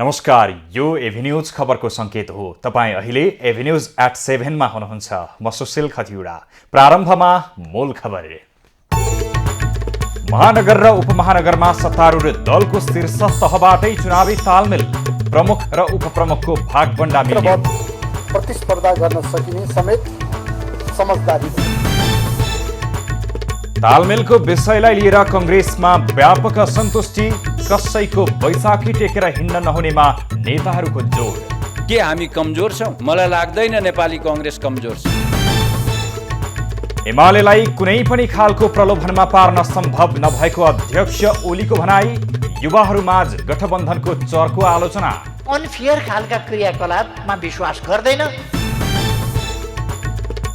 नमस्कार, यो एभिन्यूज खबरको संकेत हो। तपाईँ अहिले एभिन्यूज एट 7 मा हुनुहुन्छ। म सुशील खतिवडा। प्रारम्भमा मूल खबर। महानगर र उपमहानगरमा सत्तारूढ दलको शीर्ष तहबाटै चुनावी तालमेल, प्रमुख र उपप्रमुखको भागबण्डा मिल्यो। प्रतिस्पर्धा गर्न सकिने समेत समझदारी। तालमेलको विषयलाई लिएर कंग्रेसमा व्यापक असन्तुष्टि, कसैको बैसाखी टेकेर हिँड्न नहुनेमा नेताहरूको जोड। के हामी कमजोर छौं? मलाई लाग्दैन नेपाली कांग्रेस कमजोर छ। एमालेलाई कुनै पनि खालको प्रलोभनमा पार्न सम्भव नभएको अध्यक्ष ओलीको भनाई, युवाहरूमाझ गठबन्धनको चर्को आलोचना। अनफेयर खालका क्रियाकलापमा विश्वास गर्दैन।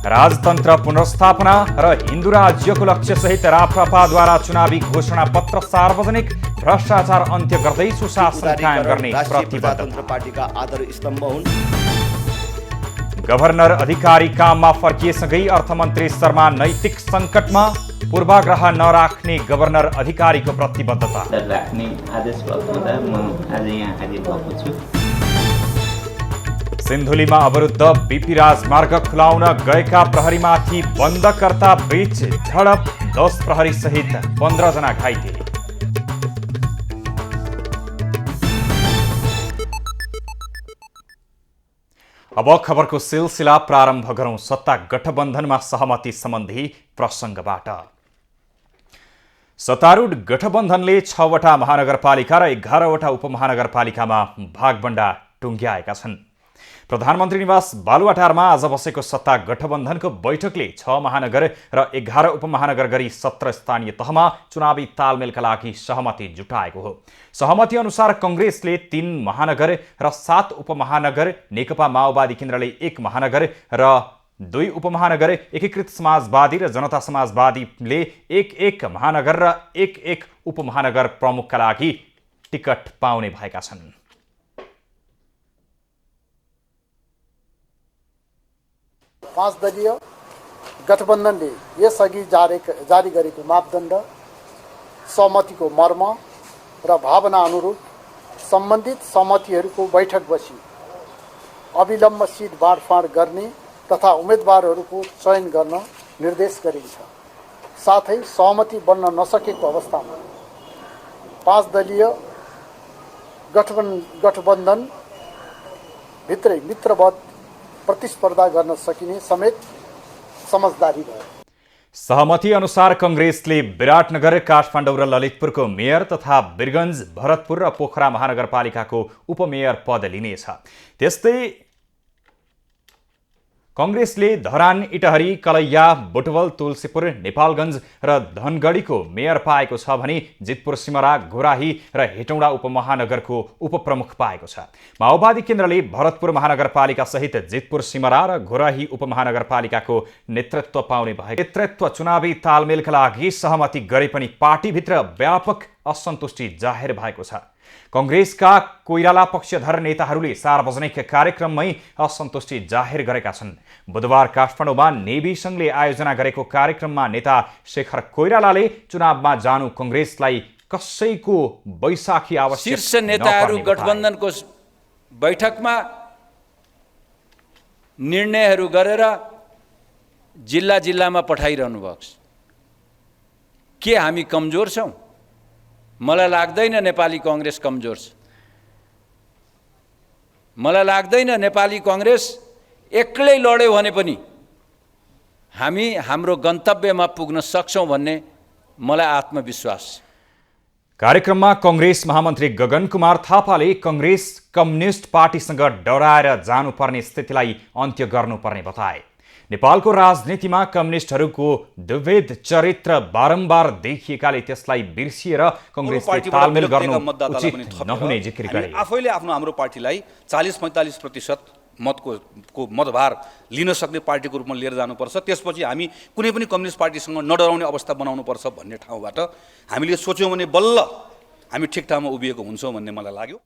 राजतन्त्र पुनर्स्थापना र हिन्दू राज्यको लक्ष्यसहित राप्रपाद्वारा चुनावी घोषणा पत्र सार्वजनिक, भ्रष्टाचार अन्त्य गर्दै सुशासन कायम गर्ने प्रतिबद्धता। पार्टीका आधार स्तम्भ हुन्। गभर्नर अधिकारी काममा फर्किएसँगै अर्थमन्त्री शर्मा नैतिक सङ्कटमा, पूर्वाग्रह नराख्ने गभर्नर अधिकारीको प्रतिबद्धता। राख्ने आदेश भएको हुँदा म आज यहाँ हाजिर भएको छु। सिन्धुलीमा अवरुद्ध बीपी राजमार्ग खुलाउन गएका प्रहरीमाथि बन्दकर्ता बीच झडप, 10 प्रहरी सहित 15 जना घाइते। अब खबरको सिलसिला प्रारम्भ गरौं सत्ता गठबन्धनमा सहमति सम्बन्धी प्रसङ्गबाट। सत्तारूढ गठबन्धनले 6 वटा महानगरपालिका र 11 वटा उपमहानगरपालिकामा भागबण्डा टुङ्ग्याएका छन्। प्रधानमन्त्री निवास बालुवाटारमा आज बसेको सत्ता गठबन्धनको बैठकले 6 महानगर र 11 उपमहानगर गरी 17 स्थानीय तहमा चुनावी तालमेलका लागि सहमति जुटाएको हो। सहमति अनुसार कंग्रेसले 3 महानगर र 7 उपमहानगर, नेकपा माओवादी केन्द्रले 1 महानगर र 2 उपमहानगर, एकीकृत समाजवादी र जनता समाजवादीले 1 महानगर र 1 उपमहानगर प्रमुखका लागि टिकट पाउने भएका छन्। पाँच दलीय गठबन्धनले यसअघि जारी गरेको मापदण्ड, सहमतिको मर्म र भावना अनुरूप सम्बन्धित सहमतिहरूको बैठक बसी अविलम्ब सिट बाँडफाँड गर्ने तथा उम्मेदवारहरूको चयन गर्न निर्देश गरिन्छ। साथै सहमति बन्न नसकेको अवस्थामा 5 दलीय गठबन्धन भित्रै मित्रवत प्रतिस्पर्धा गर्न सकिने समेत समझदारी भयो। सहमति अनुसार कंग्रेसले विराटनगर, काठमाडौँ र ललितपुरको मेयर तथा वीरगञ्ज, भरतपुर र पोखरा महानगरपालिकाको उपमेयर पद लिनेछ। त्यस्तै कंग्रेसले धरान, इटहरी, कलैया, बुटवल, तुलसीपुर, नेपालगञ्ज र धनगढीको मेयर पाएको छ भने जितपुर, सिमरा, घोराही र हेटौँडा उपमहानगरको उपप्रमुख पाएको छ। माओवादी केन्द्रले भरतपुर महानगरपालिका सहित जितपुर, सिमरा र घोराही उपमहानगरपालिकाको नेतृत्व पाउने भएको। नेतृत्व चुनावी तालमेलका लागि सहमति गरे पनि पार्टीभित्र व्यापक असन्तुष्टि जाहेर भएको छ। कंग्रेसका कोइराला पक्षधर नेताहरूले सार्वजनिक कार्यक्रममै असन्तुष्टि जाहेर गरेका छन्। बुधबार काठमाडौँमा नेभी संघले आयोजना गरेको कार्यक्रममा नेता शेखर कोइरालाले चुनावमा जानु कंग्रेसलाई कसैको बैसाखी आवश्यक शीर्ष नेताहरू गठबन्धनको बैठकमा निर्णयहरू गरेर जिल्ला जिल्लामा पठाइरहनु भएको छ। के हामी कमजोर छौं? मलाई लाग्दैन नेपाली कांग्रेस कमजोर छ। मलाई लाग्दैन नेपाली कांग्रेस एक्लै लड्यो भने पनि हामी हाम्रो गन्तव्यमा पुग्न सक्छौं भन्ने मलाई आत्मविश्वास छ। कार्यक्रममा कंग्रेस महामन्त्री गगन कुमार थापाले कंग्रेस कम्युनिस्ट पार्टीसँग डराएर जानुपर्ने स्थितिलाई अन्त्य गर्नुपर्ने बताए। नेपालको राजनीतिमा कम्युनिस्टहरूको दुवैध चरित्र बारम्बार देखिएकाले त्यसलाई बिर्सिएर कंग्रेसले तालमेल गर्नु उचित नहुने जिकिर गरे। आफैले हाम्रो पार्टीलाई 40-45% मतको मतभार लिन सक्ने पार्टीको रूपमा लिएर जानुपर्छ। त्यसपछि हामी कुनै पनि कम्युनिस्ट पार्टीसँग नडराउने अवस्था बनाउनुपर्छ भन्ने ठाउँबाट हामीले सोच्यौँ भने बल्ल हामी ठिक ठाउँमा उभिएको हुन्छौँ भन्ने मलाई लाग्यो।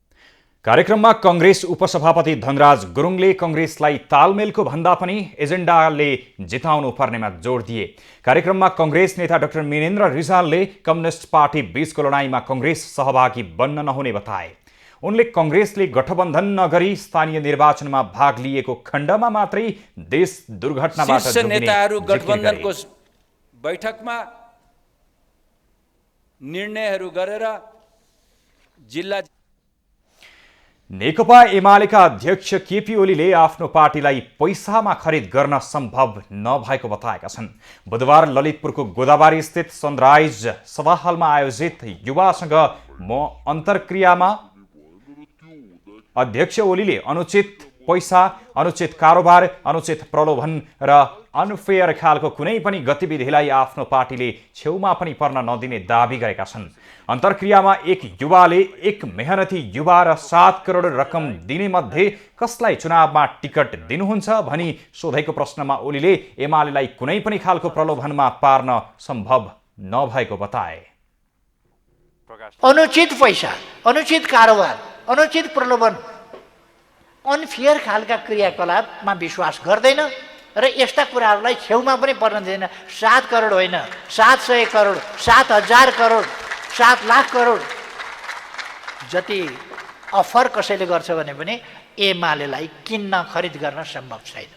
कार्यक्रममा कंग्रेस उपसभापति धनराज गुरुङले कंग्रेसलाई तालमेलको भन्दा पनि एजेन्डाले जिताउनु पर्नेमा जोड दिए। कार्यक्रममा कंग्रेस नेता डाक्टर मिनेन्द्र रिजालले कम्युनिस्ट पार्टी बीचको लडाईँमा कंग्रेस सहभागी बन्न नहुने बताए। उनले कङ्ग्रेसले गठबन्धन नगरी स्थानीय निर्वाचनमा भाग लिएको खण्डमा मात्रै देश दुर्घटनाबाट शीर्ष जोगिने नेताहरू जिकिर गरे। गठबन्धनको बैठकमा निर्णयहरू गरेर जिल्ला नेकपा एमालेका अध्यक्ष केपी ओलीले आफ्नो पार्टीलाई पैसामा खरिद गर्न सम्भव नभएको बताएका छन्। बुधबार ललितपुरको गोदाबारी स्थित सनराइज सभा हलमा आयोजित युवासँग अन्तर्क्रियामा अध्यक्ष ओलीले अनुचित पैसा, अनुचित कारोबार, अनुचित प्रलोभन र अनफेयर खालको कुनै पनि गतिविधिलाई आफ्नो पार्टीले छेउमा पनि पर्न नदिने दाबी गरेका छन्। अन्तर्क्रियामा एक युवाले एक मेहनती युवा र 7 करोड रकम दिने मध्ये कसलाई चुनावमा टिकट दिनुहुन्छ भनी सोधेको प्रश्नमा ओलीले एमालेलाई कुनै पनि खालको प्रलोभनमा पार्न सम्भव नभएको बताए। अनुचित पैसा, अनुचित कारोबार, अनुचित प्रलोभन, अनफेयर खालका क्रियाकलापमा विश्वास गर्दैन र यस्ता कुराहरूलाई छेउमा पनि पर्न दिँदैन। 7 करोड होइन, 700 करोड, 7,000 करोड, 7 लाख करोड जति अफर कसैले गर्छ भने पनि एमालेलाई किन्न खरिद गर्न सम्भव छैन।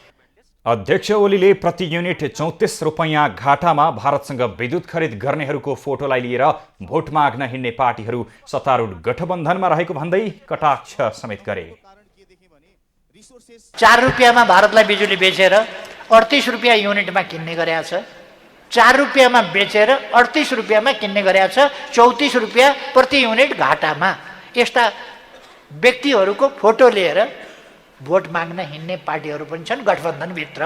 अध्यक्ष ओलीले प्रति युनिट 34 रुपैयाँ घाटामा भारतसँग विद्युत खरिद गर्नेहरूको फोटोलाई लिएर भोट माग्न हिँड्ने पार्टीहरू सत्तारूढ गठबन्धनमा रहेको भन्दै कटाक्ष समेत गरे। 4 रुपियाँमा भारतलाई बिजुली बेचेर 38 रुपियाँ युनिटमा किन्ने गरेका छ। 4 रुपियाँमा बेचेर 38 रुपियाँमा किन्ने गरेका छ। 34 रुपियाँ प्रति युनिट घाटामा यस्ता व्यक्तिहरूको फोटो लिएर भोट माग्न हिँड्ने पार्टीहरू पनि छन् गठबन्धनभित्र।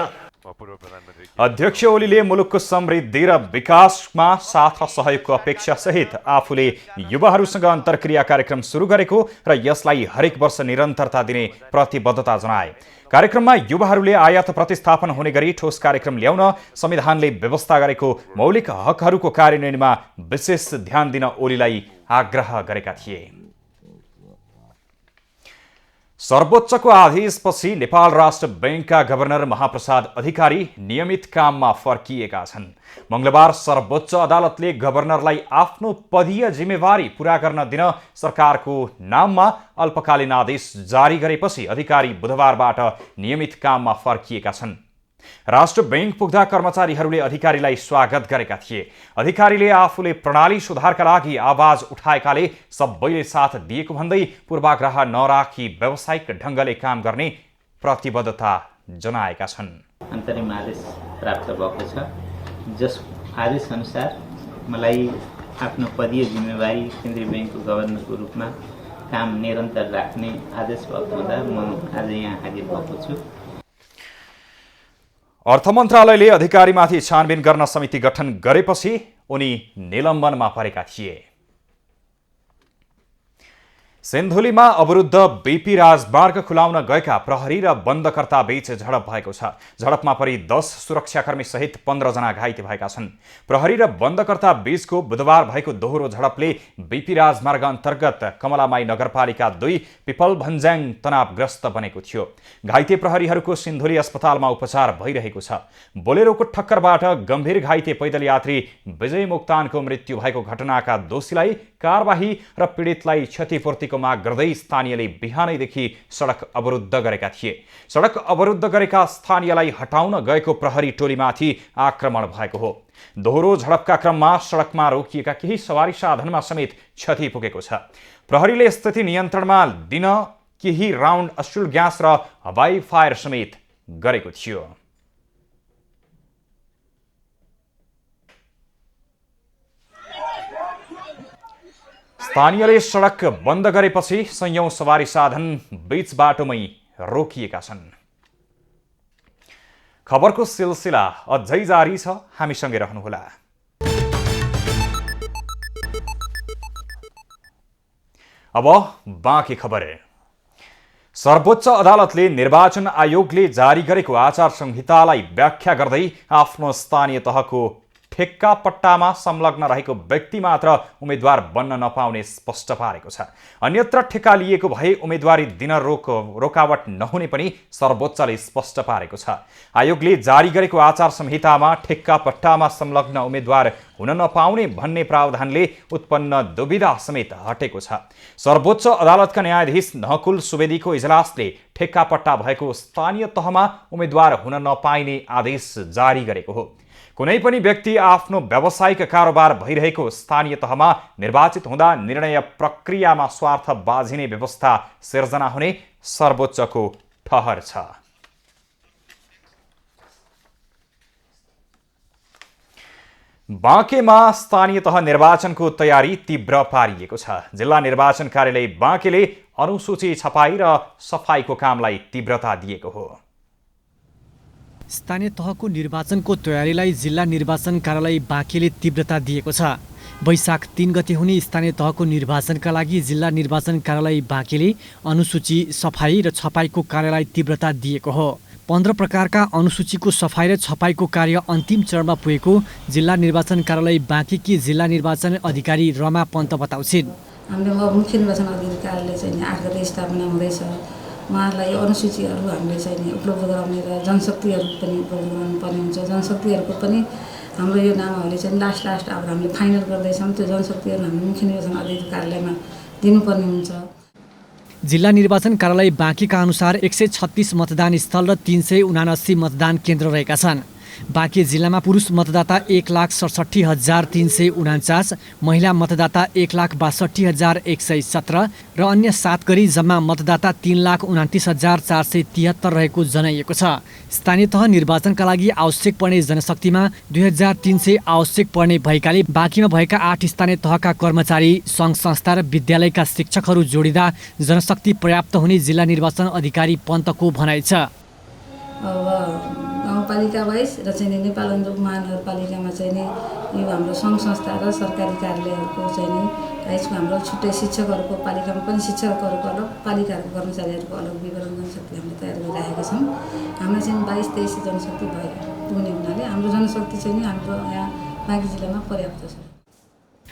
अध्यक्ष ओलीले मुलुकको समृद्धि र विकासमा साथ र सहयोगको अपेक्षा सहित आफूले युवाहरूसँग अन्तर्क्रिया कार्यक्रम सुरु गरेको र यसलाई हरेक वर्ष निरन्तरता दिने प्रतिबद्धता जनाए। कार्यक्रममा युवाहरूले आयात प्रतिस्थापन हुने गरी ठोस कार्यक्रम ल्याउन संविधानले व्यवस्था गरेको मौलिक हकहरूको कार्यान्वयनमा विशेष ध्यान दिन ओलीलाई आग्रह गरेका थिए। सर्वोच्चको आदेशपछि नेपाल राष्ट्र बैंकका गभर्नर महाप्रसाद अधिकारी नियमित काममा फर्किएका छन्। मंगलबार सर्वोच्च अदालतले गभर्नरलाई आफ्नो पदीय जिम्मेवारी पूरा गर्न दिन सरकारको नाममा अल्पकालीन आदेश जारी गरेपछि अधिकारी बुधबारबाट नियमित काममा फर्किएका छन्। राष्ट्र बैंक पुग्दा कर्मचारीहरूले अधिकारीलाई स्वागत गरेका थिए। अधिकारीले आफूले प्रणाली सुधारका लागि आवाज उठाएकाले सबैले साथ दिएको भन्दै पूर्वाग्रह नराखी व्यावसायिक ढङ्गले काम गर्ने प्रतिबद्धता जनाएका छन्। अन्तरिम आदेश प्राप्त भएको छ, जस आदेश अनुसार मलाई आफ्नो पदीय जिम्मेवारी केन्द्रीय बैंकको गभर्नरको रूपमा काम निरन्तर राख्ने आदेश भएको हुँदा म आज यहाँ हाजिर भएको छु। अर्थ मन्त्रालयले अधिकारीमाथि छानबिन गर्न समिति गठन गरेपछि उनी निलम्बनमा परेका थिए। सिन्धुलीमा अवरुद्ध बीपी राजमार्ग खुलाउन गएका प्रहरी र बन्दकर्ता बीच झडप भएको छ। झडपमा परि 10 सुरक्षाकर्मी सहित 15 जना घाइते भएका छन्। प्रहरी र बन्दकर्ता बीचको बुधबार भएको दोहोरो झडपले बीपी राजमार्ग अन्तर्गत कमलामाई नगरपालिका 2 पिपल भन्ज्याङ तनावग्रस्त बनेको थियो। घाइते प्रहरीहरूको सिन्धुली अस्पतालमा उपचार भइरहेको छ। बोलेरोको ठक्करबाट गम्भीर घाइते पैदल यात्री विजय मोक्तानको मृत्यु भएको घटनाका दोषीलाई कारबाही र पीडितलाई क्षतिपूर्तिको माग गर्दै स्थानीयले बिहानैदेखि सडक अवरुद्ध गरेका थिए। सडक अवरुद्ध गरेका स्थानीयलाई हटाउन गएको प्रहरी टोलीमाथि आक्रमण भएको हो। दोहोरो झडपका क्रममा सडकमा रोकिएका केही सवारी साधनमा समेत क्षति पुगेको छ। प्रहरीले स्थिति नियन्त्रणमा दिन केही राउन्ड अश्रुल ग्यास र हवाई फायर समेत गरेको थियो। स्थानीयले सडक बन्द गरेपछि संयौं सवारी साधन बीच बाटोमै रोकिएका छन्। खबरको सिलसिला अझै जारी छ, हामीसँगै रहनुहोला। अब बाँकी खबर। सर्वोच्च अदालतले निर्वाचन आयोगले जारी गरेको आचार संहितालाई व्याख्या गर्दै आफ्नो स्थानीय तहको ठेक्का पट्टामा संलग्न रहेको व्यक्ति मात्र उम्मेद्वार बन्न नपाउने स्पष्ट पारेको छ। अन्यत्र ठेक्का लिएको भए उम्मेदवारी दिन रोकावट नहुने पनि सर्वोच्चले स्पष्ट पारेको छ। आयोगले जारी गरेको आचार संहितामा ठेक्का पट्टामा संलग्न उम्मेद्वार हुन नपाउने भन्ने प्रावधानले उत्पन्न दुविधा समेत हटेको छ। सर्वोच्च अदालतका न्यायाधीश नकुल सुवेदीको इजलासले ठेक्का पट्टा भएको स्थानीय तहमा उम्मेद्वार हुन नपाइने आदेश जारी गरेको हो। कुनै पनि व्यक्ति आफ्नो व्यावसायिक कारोबार भइरहेको स्थानीय तहमा निर्वाचित हुँदा निर्णय प्रक्रियामा स्वार्थ बाझिने व्यवस्था सिर्जना हुने सर्वोच्चको ठहर छ। बाँकेमा स्थानीय तह निर्वाचनको तयारी तीव्र पारिएको छ। जिल्ला निर्वाचन कार्यालय बाँकेले अनुसूची छपाई र सफाईको कामलाई तीव्रता दिएको हो। स्थानीय तहको निर्वाचनको तयारीलाई जिल्ला निर्वाचन कार्यालय बाँकेले तीव्रता दिएको छ। वैशाख 3 गते हुने स्थानीय तहको निर्वाचनका लागि जिल्ला निर्वाचन कार्यालय बाँकेले अनुसूची सफाई र छपाईको कार्यलाई तीव्रता दिएको हो। 15 प्रकारका अनुसूचीको सफाई र छपाईको कार्य अन्तिम चरणमा पुगेको जिल्ला निर्वाचन कार्यालय बाँकेकी जिल्ला निर्वाचन अधिकारी रमा पन्त बताउँछिन्। हामीले मुख्य निर्वाचन अधिकारी कार्यालय चाहिँ 8 गते स्थापना हुँदैछ। उहाँहरूलाई अनुसूचीहरू हामीले चाहिँ उपलब्ध गराउने र जनशक्तिहरू पनि उपलब्ध गराउनुपर्ने हुन्छ। जनशक्तिहरूको पनि हाम्रो यो नामहरूले चाहिँ लास्ट अब हामीले फाइनल गर्दैछौँ। त्यो जनशक्तिहरू हामीले मुख्य निर्वाचन अधिकारी कार्यालयमा दिनुपर्ने हुन्छ। जिल्ला निर्वाचन कार्यालय बाँकीका अनुसार 136 मतदान स्थल र 379 मतदान केन्द्र रहेका छन्। बाँकी जिल्लामा पुरुष मतदाता 1,67,349, महिला मतदाता 1,62,117 र अन्य 7 गरी जम्मा मतदाता 3,29,473 रहेको जनाइएको छ। स्थानीय तह निर्वाचनका लागि आवश्यक पर्ने जनशक्तिमा 2300 आवश्यक पर्ने भएकाले बाँकीमा भएका 8 स्थानीय तहका कर्मचारी, सङ्घ संस्था र विद्यालयका शिक्षकहरू जोडिँदा जनशक्ति पर्याप्त हुने जिल्ला निर्वाचन अधिकारी पन्तको भनाइ छ। गाउँपालिका वाइज र चाहिँ नेपालगञ्ज महानगरपालिकामा चाहिँ नि यो हाम्रो सङ्घ संस्था र सरकारी कार्यालयहरूको चाहिँ नि यसमा हाम्रो छुट्टै शिक्षकहरूको पालिकामा पनि शिक्षकहरूको अलग, पालिकाहरूको कर्मचारीहरूको अलग विवरण जनशक्ति हामीले तयार गरिराखेका छौँ। हाम्रो चाहिँ 22-23 जनशक्ति पुग्ने हुनाले हाम्रो जनशक्ति चाहिँ नि हाम्रो यहाँ बाँकी जिल्लामा पर्याप्त छ।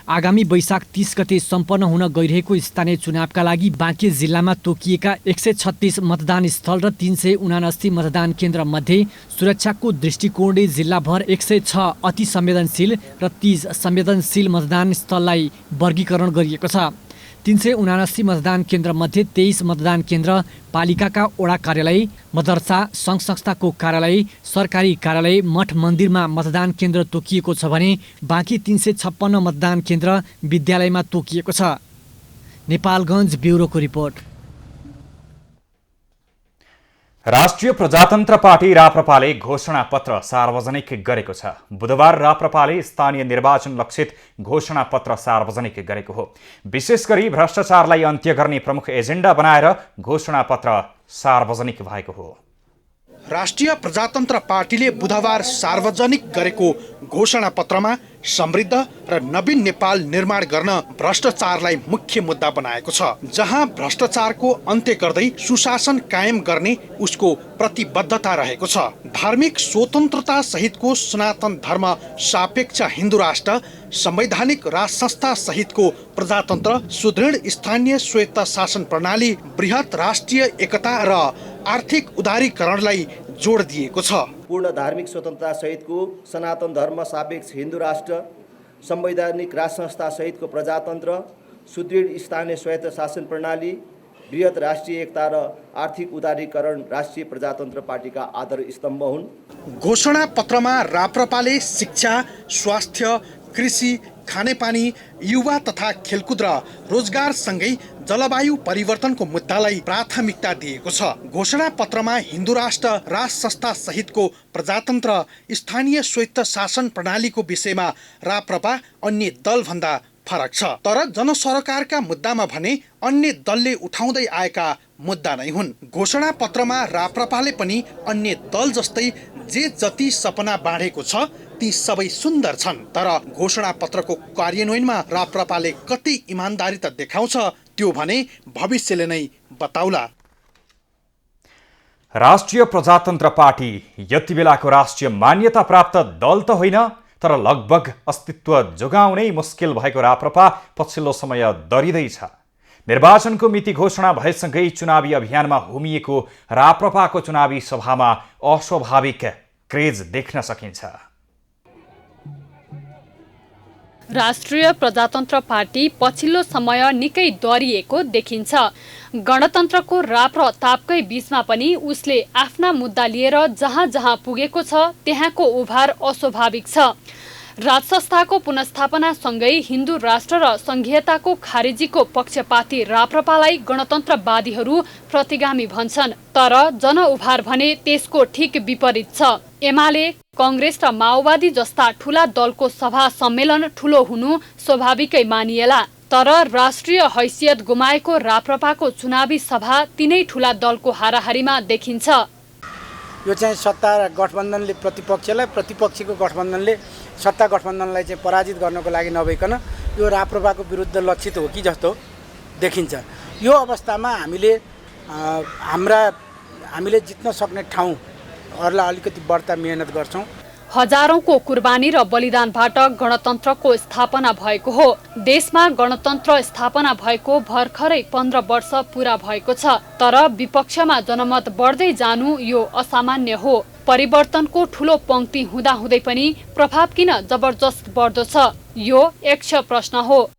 आगामी वैशाख 30 गते सम्पन्न हुन गइरहेको स्थानीय चुनावका लागि बाँकी जिल्लामा तोकिएका 136 मतदान स्थल र 379 मतदान केन्द्र मध्ये सुरक्षाको दृष्टिकोणले जिल्लाभर 106 अति संवेदनशील र 30 संवेदनशील मतदान स्थललाई वर्गीकरण गरिएको छ। 379 मतदान केन्द्र मध्ये 23 मतदान केन्द्र पालिकाका वडा कार्यालय, मदरसा, सङ्घ संस्थाको कार्यालय, सरकारी कार्यालय, मठ मन्दिरमा मतदान केन्द्र तोकिएको छ भने बाँकी 356 मतदान केन्द्र विद्यालयमा तोकिएको छ। नेपालगञ्ज ब्युरोको रिपोर्ट। राष्ट्रिय प्रजातन्त्र पार्टी राप्रपाले घोषणापत्र सार्वजनिक गरेको छ। बुधबार राप्रपाले स्थानीय निर्वाचन लक्षित घोषणापत्र सार्वजनिक गरेको हो। विशेष गरी भ्रष्टाचारलाई अन्त्य गर्ने प्रमुख एजेन्डा बनाएर घोषणापत्र सार्वजनिक भएको हो। राष्ट्रिय प्रजातन्त्र पार्टीले बुधबार सार्वजनिक गरेको घोषणापत्रमा समृद्ध र नवीन नेपाल निर्माण गर्न भ्रष्टाचारलाई मुख्य मुद्दा बनाएको छ। जहाँ भ्रष्टाचारको अन्त्य गर्दै सुशासन कायम गर्ने उसको प्रतिबद्धता रहेको छ। धार्मिक स्वतन्त्रता सहितको सनातन धर्म सापेक्ष हिन्दू राष्ट्र, संवैधानिक राज संस्था सहितको प्रजातन्त्र, सुदृढ स्थानीय स्वायत्त शासन प्रणाली, बृहत राष्ट्रिय एकता र आर्थिक उदारीकरणलाई जोड दिएको छ। पूर्ण धार्मिक स्वतन्त्रता सहितको सनातन धर्म सापेक्ष हिन्दू राष्ट्र, संवैधानिक राज संस्था सहितको प्रजातन्त्र, सुदृढ स्थानीय स्वायत्त शासन प्रणाली, बृहत राष्ट्रिय एकता र आर्थिक उदारीकरण राष्ट्रिय प्रजातन्त्र पार्टीका आधार स्तम्भ हुन्। घोषणा पत्रमा राप्रपाले शिक्षा, स्वास्थ्य, कृषि, खानेपानी, युवा तथा खेलकुद र रोजगार सँगै जलवायु परिवर्तनको मुद्दालाई प्राथमिकता दिएको छ। घोषणा पत्रमा हिन्दू राष्ट्र, राज संस्था सहितको प्रजातन्त्र, स्थानीय स्वायत्त शासन प्रणालीको विषयमा राप्रपा अन्य दलभन्दा फरक छ। तर जनसरकारका मुद्दामा भने अन्य दलले उठाउँदै आएका मुद्दा नै हुन्। घोषणा पत्रमा राप्रपाले पनि अन्य दल जस्तै जे जति सपना बाँडेको छ ती सबै सुन्दर छन्। तर घोषणा पत्रको कार्यान्वयनमा राप्रपाले कति इमानदारी त देखाउँछ त्यो भने भविष्यले नै बताउला। राष्ट्रिय प्रजातन्त्र पार्टी यति बेलाको राष्ट्रिय मान्यता प्राप्त दल त होइन, तर लगभग अस्तित्व जोगाउनै मुस्किल भएको राप्रपा पछिल्लो समय दरिँदैछ। निर्वाचनको मिति घोषणा भएसँगै चुनावी अभियानमा होमिएको राप्रपाको चुनावी सभामा अस्वाभाविक क्रेज देख्न सकिन्छ। राष्ट्रिय प्रजातन्त्र पार्टी पछिल्लो समय निकै दरिएको देखिन्छ। गणतन्त्रको राप र तापकै बीचमा पनि उसले आफ्ना मुद्दा लिएर जहाँ जहाँ पुगेको छ त्यहाँको उभार अस्वाभाविक छ। राजसंस्थाको पुनस्थापनासँगै हिन्दू राष्ट्र र संघीयताको खारेजीको पक्षपाती राप्रपालाई गणतन्त्रवादीहरू प्रतिगामी भन्छन्, तर जनउभार भने त्यसको ठिक विपरीत छ। एमाले, कांग्रेस र माओवादी जस्ता ठूला दलको सभा सम्मेलन ठूलो हुनु स्वाभाविकै मानिएला, तर राष्ट्रिय हैसियत गुमाएको राप्रपाको चुनावी सभा तिनै ठूला दलको हाराहारीमा देखिन्छ। यो चाहिँ सत्ता गठबन्धनले प्रतिपक्षलाई, प्रतिपक्षको गठबन्धनले सत्ता गठबन्धनलाई चाहिँ पराजित गर्नको लागि नभइकन यो राप्रपाको विरुद्ध लक्षित हो कि जस्तो देखिन्छ। यो अवस्थामा हामीले जित्न सक्ने ठाउँहरूलाई अलिकति बढ्ता मेहनत गर्छौँ। हजारौंको कुर्बानी र बलिदानबाट गणतन्त्रको स्थापना भएको हो। देशमा गणतन्त्र स्थापना भएको भर्खरै 15 वर्ष पूरा भएको छ, तर विपक्षमा जनमत बढ्दै जानु यो असामान्य हो। परिवर्तनको ठूलो पंक्ति हुँदाहुँदै पनि प्रभाव किन जबरजस्त बढ्दो छ, यो यक्ष प्रश्न हो।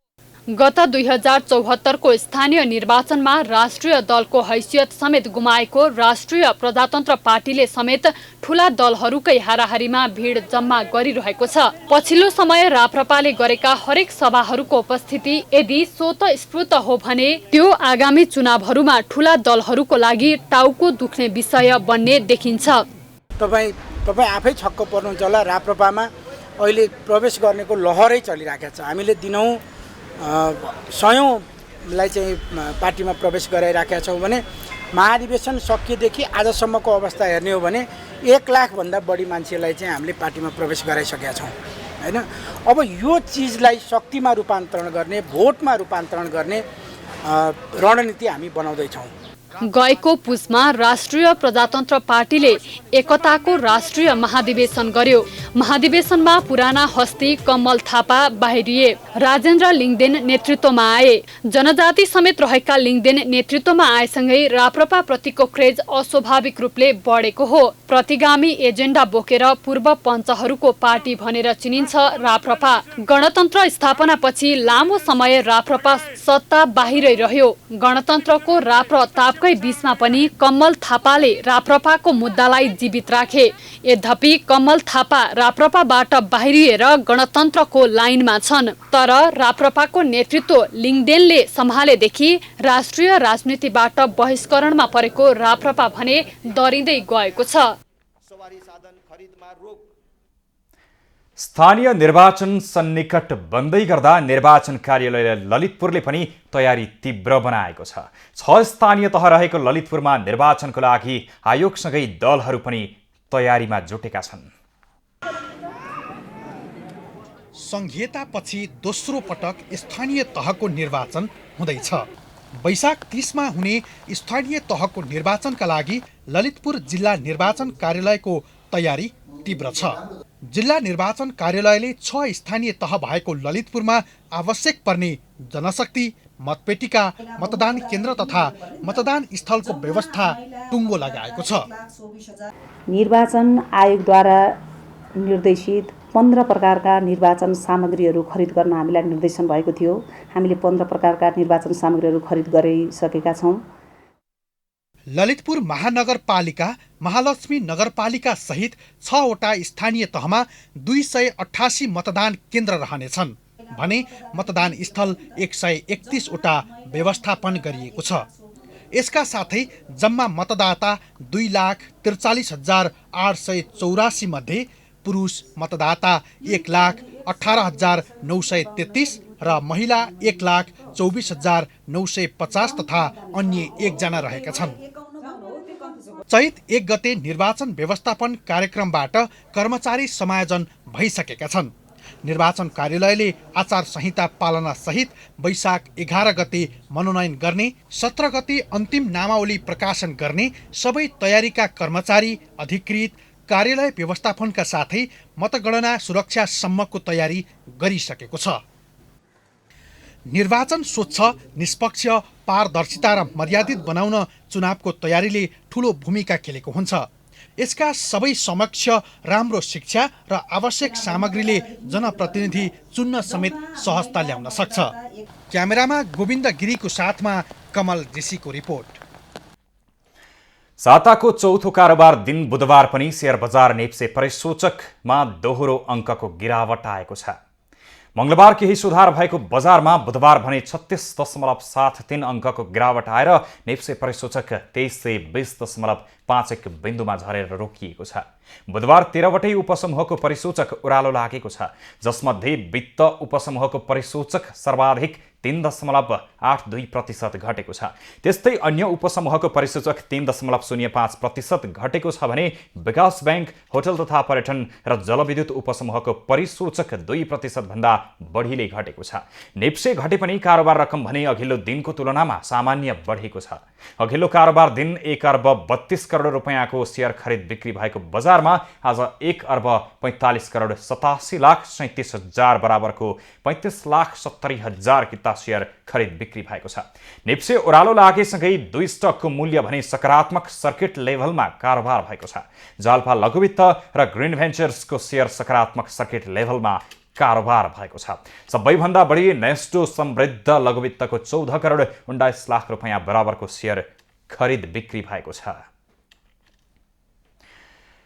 गत 2074 को स्थानीय निर्वाचनमा राष्ट्रिय दलको हैसियत समेत गुमाएको राष्ट्रिय प्रजातन्त्र पार्टीले समेत ठूला दलहरूकै हाराहारीमा भिड जम्मा गरिरहेको छ। पछिल्लो समय राप्रपाले गरेका हरेक सभाहरूको उपस्थिति यदि स्वतस्फूर्त हो भने त्यो आगामी चुनावहरूमा ठूला दलहरूको लागि टाउको दुख्ने विषय बन्ने देखिन्छ। तपाईँ आफै छक्क पर्नुहुन्छ होला, राप्रपामा अहिले प्रवेश गर्नेको लहरै चलिरहेको छ। हामीले दिनौँ सयौंलाई चाहिँ पार्टीमा प्रवेश गराइराखेका छौँ भने महाधिवेशन सकिएदेखि आजसम्मको अवस्था हेर्ने हो भने 1 लाखभन्दा बढी मान्छेलाई चाहिँ हामीले पार्टीमा प्रवेश गराइसकेका छौँ हैन। अब यो चिजलाई शक्तिमा रूपान्तरण गर्ने, भोटमा रूपान्तरण गर्ने रणनीति हामी बनाउँदैछौँ। गएको पुसमा राष्ट्रिय प्रजातन्त्र पार्टीले एकताको राष्ट्रिय महाधिवेशन गर्यो। महाधिवेशनमा पुराना हस्ती कमल थापा बाहिरिए, राजेन्द्र लिङदेन नेतृत्वमा आए। जनजाति समेत रहेका लिङदेन नेतृत्वमा आएसँगै राप्रपा प्रतिको क्रेज अस्वाभाविक रूपले बढेको हो। प्रतिगामी एजेन्डा बोकेर पूर्व पञ्चहरूको पार्टी भनेर चिनिन्छ राप्रपा। गणतन्त्र स्थापनापछि लामो समय राप्रपा सत्ता बाहिरै रह्यो। गणतन्त्रको राप र तापकै बीचमा पनि कमल थापाले राप्रपाको मुद्दालाई जीवित राखे। यद्यपि कमल थापा राप्रपाबाट बाहिरिएर गणतन्त्रको लाइनमा छन्, तर राप्रपाको नेतृत्व लिङदेनले सम्हालेदेखि राष्ट्रिय राजनीतिबाट बहिष्करणमा परेको राप्रपा भने दरिँदै गएको छ। स्थानीय निर्वाचन सन्निकट बन्दै गर्दा निर्वाचन कार्यालय ललितपुरले पनि तयारी तीव्र बनाएको छ। 6 स्थानीय तह रहेको ललितपुरमा निर्वाचनको लागि आयोगसँगै दलहरू पनि तयारीमा जुटेका छन्। संघीयतापछि दोस्रो पटक स्थानीय तहको निर्वाचन हुँदैछ। वैशाख 30 मा हुने स्थानीय तहको निर्वाचनका लागि ललितपुर जिल्ला निर्वाचन कार्यालयको तयारी तीव्र छ। जिल्ला निर्वाचन कार्यालयले 6 स्थानीय तह भएको ललितपुरमा आवश्यक पर्ने जनशक्ति, मतपेटिका, मतदान केन्द्र तथा मतदान स्थलको व्यवस्था टुङ्गो लगाएको छ। निर्वाचन आयोगद्वारा निर्देशित 15 प्रकारका निर्वाचन सामग्रीहरू खरिद गर्न हामीलाई निर्देशन भएको थियो। हामीले 15 प्रकारका निर्वाचन सामग्रीहरू खरिद गरिसकेका छौँ। ललितपुर महानगरपालिका, महालक्ष्मी नगरपालिका सहित 6 वटा स्थानीय तहमा 288 मतदान केन्द्र रहनेछन् भने मतदान स्थल 131 वटा व्यवस्थापन गरिएको छ। यसका साथै जम्मा मतदाता 2,43,884 मध्ये पुरुष मतदाता 1,18,933 र महिला 1,24,950 तथा अन्य 1 जना रहेका छन्। चैत 1 गते निर्वाचन व्यवस्थापन कार्यक्रमबाट कर्मचारी समायोजन भइसकेका छन्। निर्वाचन कार्यालयले आचार संहिता पालना सहित वैशाख 11 गते मनोनयन गर्ने, 17 गते अन्तिम नामावली प्रकाशन गर्ने सबै तयारीका कर्मचारी, अधिकृत, कार्यालय व्यवस्थापनका साथै मतगणना सुरक्षासम्मको तयारी गरिसकेको छ। निर्वाचन स्वच्छ, निष्पक्ष, पारदर्शिता र मर्यादित बनाउन चुनावको तयारीले ठूलो भूमिका खेलेको हुन्छ। यसका सबै समक्ष राम्रो शिक्षा र आवश्यक सामग्रीले जनप्रतिनिधि चुन्न समेत सहजता ल्याउन सक्छ। क्यामेरामा गोविन्द गिरीको साथमा कमल ऋषिको रिपोर्ट। साताको चौथो कारोबार दिन बुधबार पनि शेयर बजार नेप्से परिसूचकमा दोहोरो अङ्कको गिरावट आएको छ। मंगलबार केही सुधार भएको बजारमा बुधबार भने 36.71 अङ्कको गिरावट आएर नेप्से परिसूचक 2320.51 बिन्दुमा झरेर रोकिएको छ। बुधबार 13वटै उपसमूहको परिसूचक ओह्रालो लागेको छ, जसमध्ये वित्त उपसमूहको परिसूचक सर्वाधिक 3.82% घटेको छ। त्यस्तै अन्य उपसमूहको परिसूचक 3.05% घटेको छ भने विकास बैंक, होटल तथा पर्यटन र जलविद्युत उपसमूहको परिसूचक 2% भन्दा बढीले घटेको छ। नेप्से घटे पनि कारोबार रकम भने अघिल्लो दिनको तुलनामा सामान्य बढेको छ। अघिल्लो कारोबार दिन 1 अर्ब 32 करोड रुपैयाँको शेयर खरिद बिक्री भएको बजारमा आज 1 अर्ब 45 करोड 87 लाख 37 हजार बराबरको 35 लाख 70 हजार किता शेयर खरिद बिक्री भएको छ। नेप्से ओह्रालो लागेसँगै 2 स्टकको मूल्य भने सकारात्मक सर्किट लेभलमा कारोबार भएको छ। जालपा लघुवित्त र ग्रिन भेन्चर्सको शेयर सकारात्मक सर्किट लेभलमा कारोबार भएको छ। सबैभन्दा बढी नेस्टो समृद्ध लघुवित्तको 14 करोड 19 लाख रुपैयाँ बराबरको शेयर खरिद बिक्री भएको छ।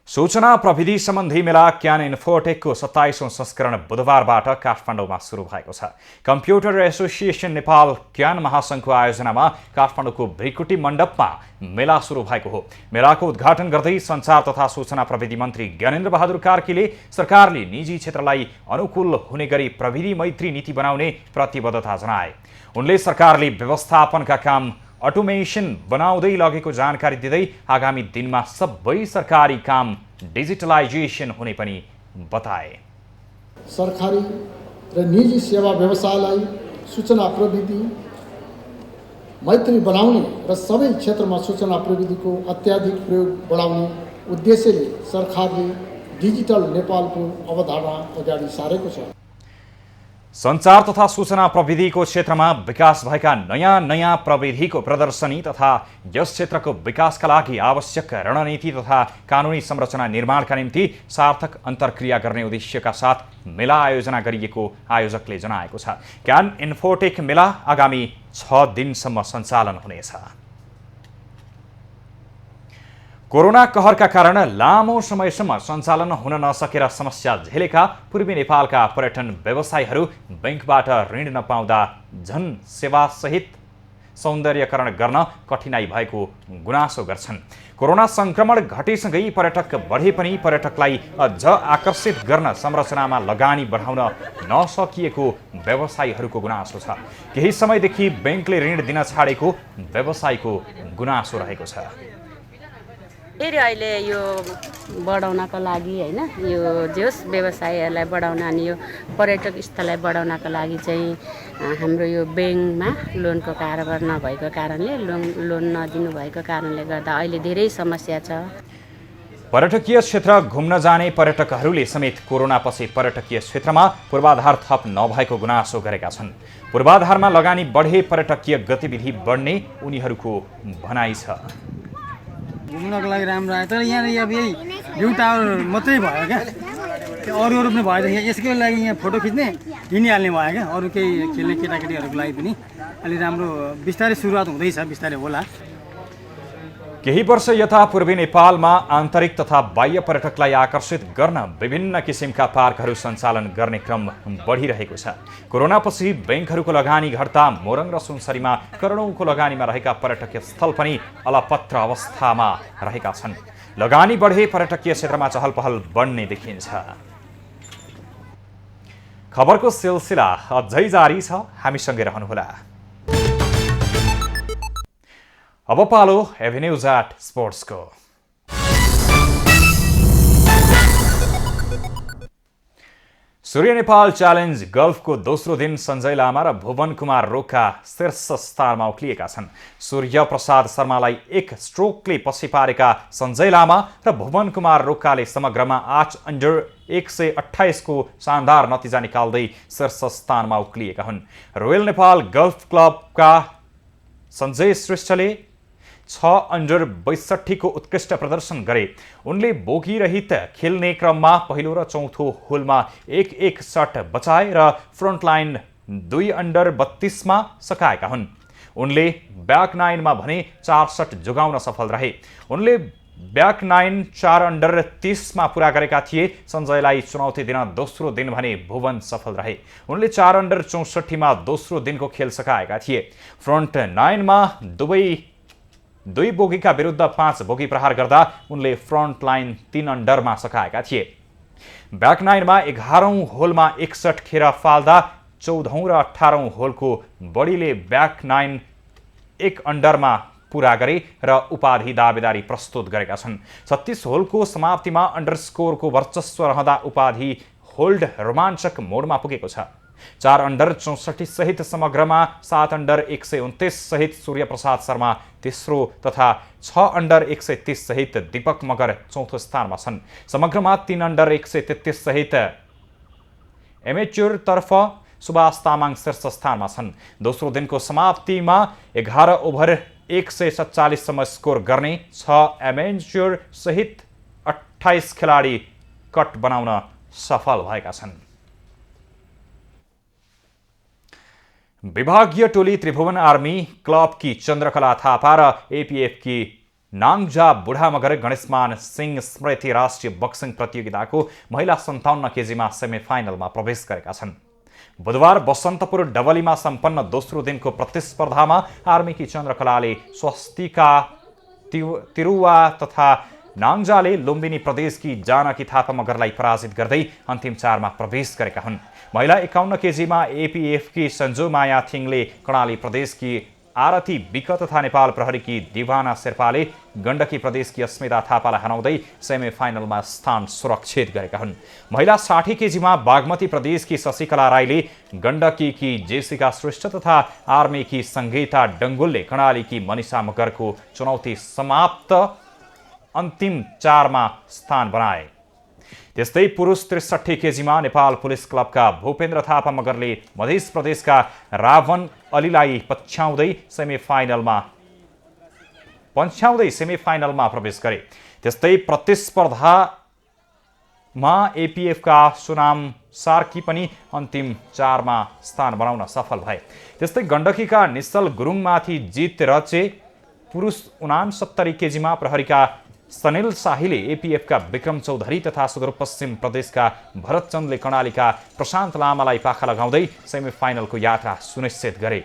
सूचना प्रविधि सम्बन्धी मेला क्यान इन्फोटेकको 27औं संस्करण बुधबारबाट काठमाडौँमा सुरु भएको छ। कम्प्युटर एसोसिएसन नेपाल क्यान महासङ्घको आयोजनामा काठमाडौँको भृकुटी मण्डपमा मेला सुरु भएको हो। मेलाको उद्घाटन गर्दै सञ्चार तथा सूचना प्रविधि मन्त्री ज्ञानेन्द्र बहादुर कार्कीले सरकारले निजी क्षेत्रलाई अनुकूल हुने गरी प्रविधि मैत्री नीति बनाउने प्रतिबद्धता जनाए। उनले सरकारले व्यवस्थापनका काम अटोमेसन बनाउँदै लगेको जानकारी दिँदै आगामी दिनमा सबै सरकारी काम डिजिटलाइजेसन हुने पनि बताए। सरकारी र निजी सेवा व्यवसायलाई सूचना प्रविधि मैत्री बनाउने र सबै क्षेत्रमा सूचना प्रविधिको अत्याधिक प्रयोग बढाउने उद्देश्यले सरकारले डिजिटल नेपालको अवधारणा अगाडि सारेको छ। सञ्चार तथा सूचना प्रविधिको क्षेत्रमा विकास भएका नयाँ प्रविधिको प्रदर्शनी तथा यस क्षेत्रको विकासका लागि आवश्यक रणनीति तथा कानुनी संरचना निर्माणका निम्ति सार्थक अन्तर्क्रिया गर्ने उद्देश्यका साथ मेला आयोजना गरिएको आयोजकले जनाएको छ। क्यान इन्फोटेक मेला आगामी 6 दिनसम्म सञ्चालन हुनेछ। कोरोना कहरका कारण लामो समयसम्म सञ्चालन हुन नसकेर समस्या झेलेका पूर्वी नेपालका पर्यटन व्यवसायीहरू बैंकबाट ऋण नपाउँदा झन सेवासहित सौन्दर्यकरण गर्न कठिनाई भएको गुनासो गर्छन्। कोरोना संक्रमण घटेसँगै पर्यटक बढे पनि पर्यटकलाई अझ आकर्षित गर्न संरचनामा लगानी बढाउन नसकिएको व्यवसायीहरूको गुनासो छ। केही समयदेखि बैंकले ऋण दिन छाडेको व्यवसायीको गुनासो रहेको छ। फेरि अहिले यो बढाउनको लागि हैन, यो जोस व्यवसायहरूलाई बढाउन अनि यो पर्यटक स्थललाई बढाउनको लागि चाहिँ हाम्रो यो बैंकमा लोनको कारोबार नभएको कारणले लोन नदिनु भएको कारणले गर्दा अहिले धेरै समस्या छ। पर्यटकीय क्षेत्र घुम्न जाने पर्यटकहरूले समेत कोरोनापछि पर्यटकीय क्षेत्रमा पूर्वाधार थप नभएको गुनासो गरेका छन्। पूर्वाधारमा लगानी बढे पर्यटकीय गतिविधि बढ्ने उनीहरूको भनाइ छ। घुम्नको लागि राम्रो आयो, तर यहाँ अब यही भ्यू टावर मात्रै भयो क्या, अरू पनि भयो। यसकै लागि यहाँ फोटो खिच्ने हिँडिहाल्ने भयो क्या, अरू केही खेल्ने केटाकेटीहरूको लागि पनि अलि राम्रो बिस्तारै सुरुवात हुँदैछ, बिस्तारै होला। केही वर्ष यता पूर्वी नेपालमा आन्तरिक तथा बाह्य पर्यटकलाई आकर्षित गर्न विभिन्न किसिमका पार्कहरू सञ्चालन गर्ने क्रम बढिरहेको छ। कोरोनापछि बैंकहरूको लगानी घट्दा मोरङ र सुनसरीमा करोडौँको लगानीमा रहेका पर्यटकीय स्थल पनि अलपत्र अवस्थामा रहेका छन्। लगानी बढे पर्यटकीय क्षेत्रमा चहल पहल बढ्ने देखिन्छ। खबरको सिलसिला अझै जारी छ, हामीसँगै रहनुहोला। अब पालो एभेन्यूज एट स्पोर्ट्सको। सूर्य नेपाल च्यालेन्ज गल्फको दोस्रो दिन सञ्जय लामा र भुवन कुमार रोका शीर्ष स्थानमा उक्लिएका छन्। सूर्य प्रसाद शर्मालाई 1 स्ट्रोकले पछि पारेका सञ्जय लामा र भुवन कुमार रोकाले समग्रमा 8 अन्डर 128 को शानदार नतिजा निकाल्दै शीर्ष स्थानमा उक्लिएका हुन्। रोयल नेपाल गल्फ क्लबका सञ्जय श्रेष्ठले 6 अन्डर 62 को उत्कृष्ट प्रदर्शन गरे। उनले बोगी रहित खेल्ने क्रममा पहिलो र चौथो होलमा 1-1 शट बचाए र फ्रन्टलाइन 2 अन्डर 32 मा सकाएका हुन्। उनले ब्याक 9 मा भने 4 शट जोगाउन सफल रहे। उनले ब्याक 9 4 अन्डर 30 मा पूरा गरेका थिए। सञ्जयलाई चुनौती दिन दोस्रो दिन भने भुवन सफल रहे। उनले 4 अन्डर 64 मा दोस्रो दिनको खेल सकाएका थिए। फ्रन्ट 9 मा दुई बोगीका विरुद्ध 5 बोगी प्रहार गर्दा उनले फ्रन्ट लाइन 3 अन्डरमा सकाएका थिए। ब्याक 9 मा 11औं होलमा 1 शट खेर फाल्दा 14औं र 18औं होलको बढीले ब्याक 9 1 अन्डरमा पूरा गरे र उपाधि दावेदारी प्रस्तुत गरेका छन्। 36 होलको समाप्तिमा अन्डरस्कोरको वर्चस्व रहँदा उपाधि होल्ड रोमाञ्चक मोडमा पुगेको छ। 4 अन्डर 64 सहित समग्रमा 7 अन्डर 129 सहित सूर्य प्रसाद शर्मा तेस्रो तथा 6 अन्डर 130 सहित दीपक मगर चौथो स्थानमा छन्। समग्रमा 3 अन्डर 133 सहित एमेच्योर तर्फ सुभाष तामाङ शीर्ष स्थानमा छन्। दोस्रो दिनको समाप्तिमा 11 ओभर 147 सम्म स्कोर गर्ने 6 एमेच्योर सहित 28 खेलाडी कट बनाउन सफल भएका छन्। विभागीय टोली त्रिभुवन आर्मी क्लबकी चन्द्रकला थापा र एपीएफकी नाङ्जा बुढामगर गणेशमान सिंह स्मृति राष्ट्रिय बक्सिङ प्रतियोगिताको महिला 57 केजीमा सेमिफाइनलमा प्रवेश गरेका छन्। बुधबार बसन्तपुर डबलीमा सम्पन्न दोस्रो दिनको प्रतिस्पर्धामा आर्मीकी चन्द्रकलाले स्वस्तिका तिरुवा तथा नाङ्जाले लुम्बिनी प्रदेशकी जानकी थापा मगरलाई पराजित गर्दै अन्तिम 4 मा प्रवेश गरेका हुन्। महिला 51 केजीमा एपीएफकी सन्जु माया थिङले कर्णाली प्रदेशकी आरती विक तथा नेपाल प्रहरीकी दिवाना शेर्पाले गण्डकी प्रदेशकी अस्मिता थापालाई हराउँदै सेमिफाइनलमा स्थान सुरक्षित गरेका हुन्। महिला 60 केजीमा बागमती प्रदेशकी शशिकला राईले गण्डकीकी जेसिका श्रेष्ठ तथा आर्मीकी सङ्गीता डङ्गुलले कर्णालीकी मनिषा मगरको चुनौती समाप्त अन्तिम 4 मा स्थान बनाए। त्यस्तै पुरुष 63 केजीमा नेपाल पुलिस क्लबका भूपेन्द्र थापा मगरले मध्य प्रदेशका रावण अलीलाई पछ्याउँदै सेमिफाइनलमा प्रवेश गरे। त्यस्तै प्रतिस्पर्धामा एपीएफका सुनाम सार्की पनि अन्तिम 4 मा स्थान बनाउन सफल भए। त्यस्तै गण्डकीका निश्चल गुरुङमाथि जित रचे। पुरुष 69 केजीमा प्रहरीका सनिल शाहीले एपीएफका विक्रम चौधरी तथा सुदूरपश्चिम प्रदेशका भरतचन्दले कर्णालीका प्रशान्त लामालाई पाखा लगाउँदै सेमिफाइनलको यात्रा सुनिश्चित गरे।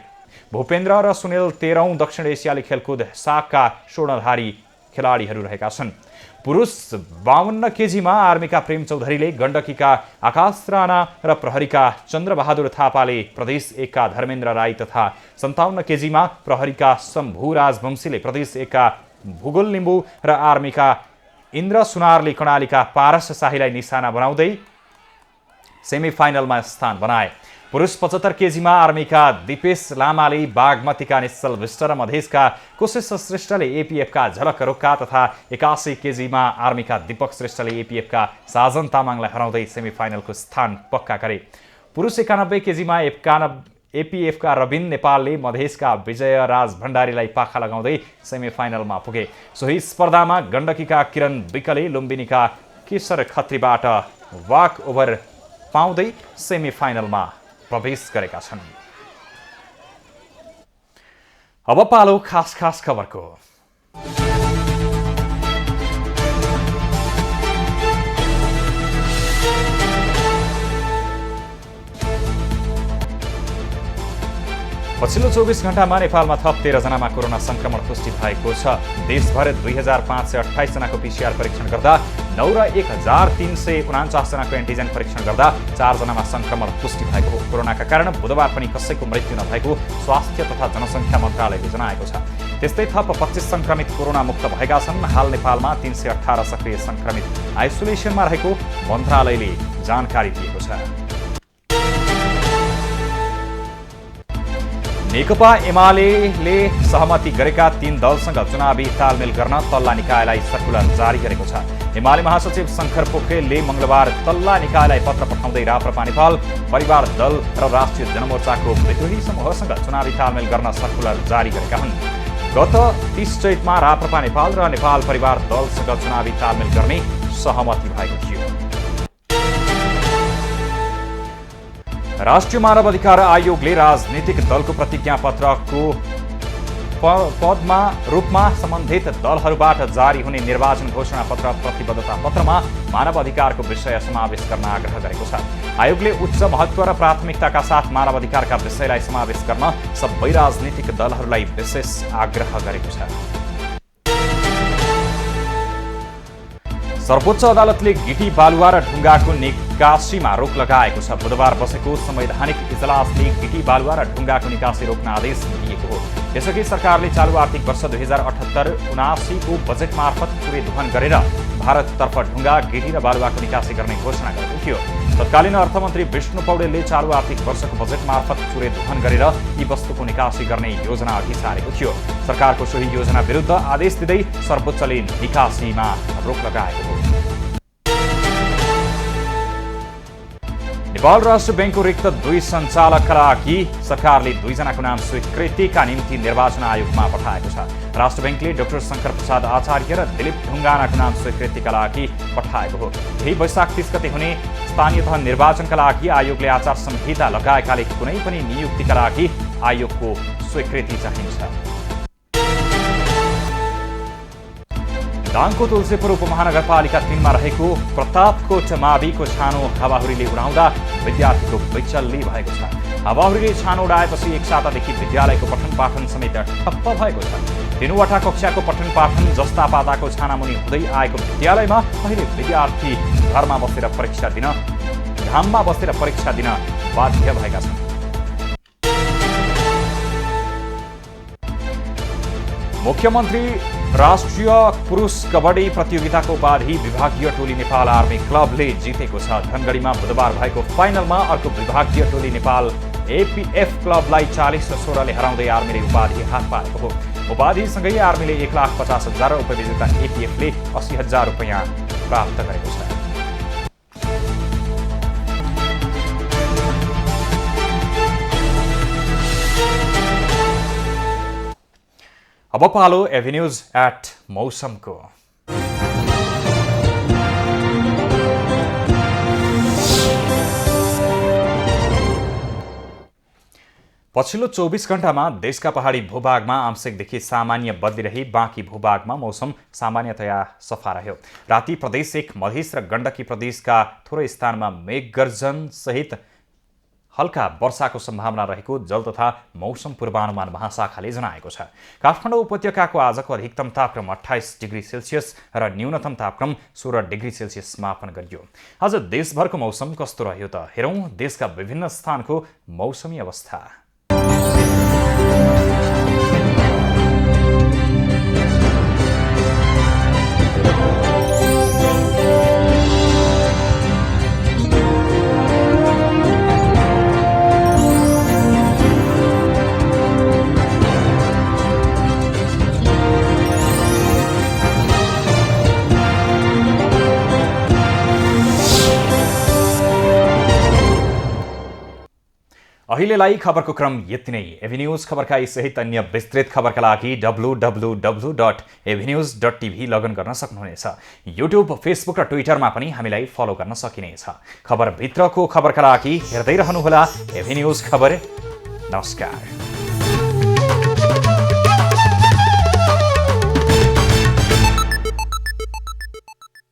भूपेन्द्र र सुनिल 13औं दक्षिण एसियाली खेलकुद सागका स्वर्णधारी खेलाडीहरू रहेका छन्। पुरुष 52 केजीमा आर्मीका प्रेम चौधरीले गण्डकीका आकाश राणा र प्रहरीका चन्द्रबहादुर थापाले प्रदेश 1 का धर्मेन्द्र राई तथा 57 केजीमा प्रहरीका शम्भु राजवंशीले प्रदेश 1 का भूगोल लिम्बू र आर्मीका इन्द्र सुनारले कर्णालीका पारस शाहीलाई निशाना बनाउँदै सेमिफाइनलमा स्थान बनाए। पुरुष 75 केजीमा आर्मीका दिपेश लामाले बागमतीका निश्चल विष्ट र मधेसका कुशेश श्रेष्ठले एपीएफका झलक रोक्का तथा 81 केजीमा आर्मीका दीपक श्रेष्ठले एपीएफका साजन तामाङलाई हराउँदै सेमिफाइनलको स्थान पक्का गरे। पुरुष 91 केजीमा एपीएफका रविन नेपालले मधेसका विजय राज भण्डारीलाई पाखा लगाउँदै सेमिफाइनलमा पुगे। सोही स्पर्धामा गण्डकीका किरण विकले लुम्बिनीका केशर खत्रीबाट वाक ओभर पाउँदै सेमिफाइनलमा प्रवेश गरेका छन्। अब पालो खास खबरको। पछिल्लो 24 घण्टामा नेपालमा थप 13 जनामा कोरोना संक्रमण पुष्टि भएको छ। देशभर 2528 जनाको पीसीआर परीक्षण गर्दा 9 र 1349 जनाको एन्टिजेन परीक्षण गर्दा 4 जनामा संक्रमण पुष्टि भएको हो। कोरोनाका कारण बुधबार पनि कसैको मृत्यु नभएको स्वास्थ्य तथा जनसङ्ख्या मन्त्रालयले जनाएको छ। त्यस्तै थप 25 संक्रमित कोरोना मुक्त भएका छन्। हाल नेपालमा 318 सक्रिय संक्रमित आइसोलेसनमा रहेको मन्त्रालयले जानकारी दिएको छ। नेकपा एमाले सहमति गरेका 3 दलसँग चुनावी तालमेल गर्न तल्ला निकायलाई सर्कुलर जारी गरेको छ। एमाले महासचिव शङ्कर पोखरेलले मंगलबार तल्ला निकायलाई पत्र पठाउँदै राप्रपा नेपाल, परिवार दल र राष्ट्रिय जनमोर्चाको विद्रोही समूहसँग चुनावी तालमेल गर्न सर्कुलर जारी गरेका हुन्। गत 30 चैतमा राप्रपा नेपाल र नेपाल परिवार दलसँग चुनावी तालमेल गर्ने सहमति भएको थियो। राष्ट्रिय मानव अधिकार आयोगले राजनीतिक दलको प्रतिज्ञा पत्रको पदमा रूपमा सम्बन्धित दलहरूबाट जारी हुने निर्वाचन घोषणा पत्र प्रतिबद्धता पत्रमा मानव अधिकारको विषय समावेश गर्न आग्रह गरेको छ। आयोगले उच्च महत्व र प्राथमिकताका साथ मानव अधिकारका विषयलाई समावेश गर्न सबै राजनीतिक दलहरूलाई विशेष आग्रह गरेको छ। सर्वोच्च अदालतले गिटी बालुवा र ढुङ्गाको निकासीमा रोक लगाएको छ। बुधबार बसेको संवैधानिक इजलासले गिटी बालुवा र ढुङ्गाको निकासी रोक्न आदेश दिएको हो। यसअघि सरकारले चालु आर्थिक वर्ष 2078-79 को बजेट मार्फत चुरे दोहन गरेर भारततर्फ ढुङ्गा, गिटी र बालुवाको निकासी गर्ने घोषणा गरेको थियो। तत्कालीन अर्थमन्त्री विष्णु पौडेलले चालु आर्थिक वर्षको बजेट मार्फत चुरे दोहन गरेर यी वस्तुको निकासी गर्ने योजना अघि सारेको थियो। सरकारको सोही योजना विरुद्ध आदेश दिँदै सर्वोच्चले निकासीमा रोक लगाएको हो। नेपाल राष्ट्र बैंकको रिक्त 2 सञ्चालकका लागि सरकारले 2 जनाको नाम स्वीकृतिका निम्ति निर्वाचन आयोगमा पठाएको छ। राष्ट्र बैंकले डाक्टर शङ्कर प्रसाद आचार्य र दिलीप ढुङ्गानाको नाम स्वीकृतिका लागि पठाएको हो। यही वैशाख 30 गते हुने स्थानीय तह निर्वाचनका लागि आयोगले आचार संहिता लगाएकाले कुनै पनि नियुक्तिका लागि आयोगको स्वीकृति चाहिन्छ। दाङको तुलसीपुर उपमहानगरपालिका 3 मा रहेको प्रतापकोट माविको छानो हावाहुरीले उडाउँदा विद्यार्थीको विचल्ली भएको छ। हावाहुरीले छानो उडाएपछि एक सातादेखि विद्यालयको पठन पाठन समेत ठप्प भएको छ। 3वटा कक्षाको पठन पाठन जस्ता पाताको छानामुनि हुँदै आएको विद्यालयमा अहिले विद्यार्थी घाममा बसेर परीक्षा दिन बाध्य भएका छन्। मुख्यमन्त्री राष्ट्रिय पुरुष कबड्डी प्रतियोगिताको उपाधि विभागीय टोली नेपाल आर्मी क्लबले जितेको छ। धनगढीमा बुधबार भएको फाइनलमा अर्को विभागीय टोली नेपाल एपीएफ क्लबलाई 40-16 ले हराउँदै आर्मीले उपाधि हात पारेको हो। उपाधिसँगै आर्मीले 1,50,000 र उपविजेता एपीएफले 80,000 रुपैयाँ प्राप्त गरेको छ। अब पालो एभिन्यूज एट मौसमको। पछिल्लो 24 घण्टामा देशका पहाडी भूभागमा आंशिकदेखि सामान्य बदली रही बाँकी भूभागमा मौसम सामान्यतया सफा रह्यो। राति प्रदेश 1 मधेस र गण्डकी प्रदेशका थोरै स्थानमा मेघगर्जन सहित हल्का वर्षाको सम्भावना रहेको जल तथा मौसम पूर्वानुमान महाशाखाले जनाएको छ। काठमाडौँ उपत्यकाको आजको अधिकतम तापक्रम 28 डिग्री सेल्सियस र न्यूनतम तापक्रम 16 डिग्री सेल्सियस मापन गरियो। आज देशभरको मौसम कस्तो रह्यो त हेरौँ देशका विभिन्न स्थानको मौसमी अवस्था। अहिलेलाई खबरको क्रम यति नै। एभिन्यूज खबरका सहित अन्य विस्तृत खबरका लागि www.avenews.tv लगइन गर्न सक्नुहुनेछ। युट्युब, फेसबुक र ट्विटरमा पनि हामीलाई फलो गर्न सकिनेछ। खबरभित्रको खबरका लागि हेर्दै रहनुहोला एभिन्यूज खबर। नमस्कार।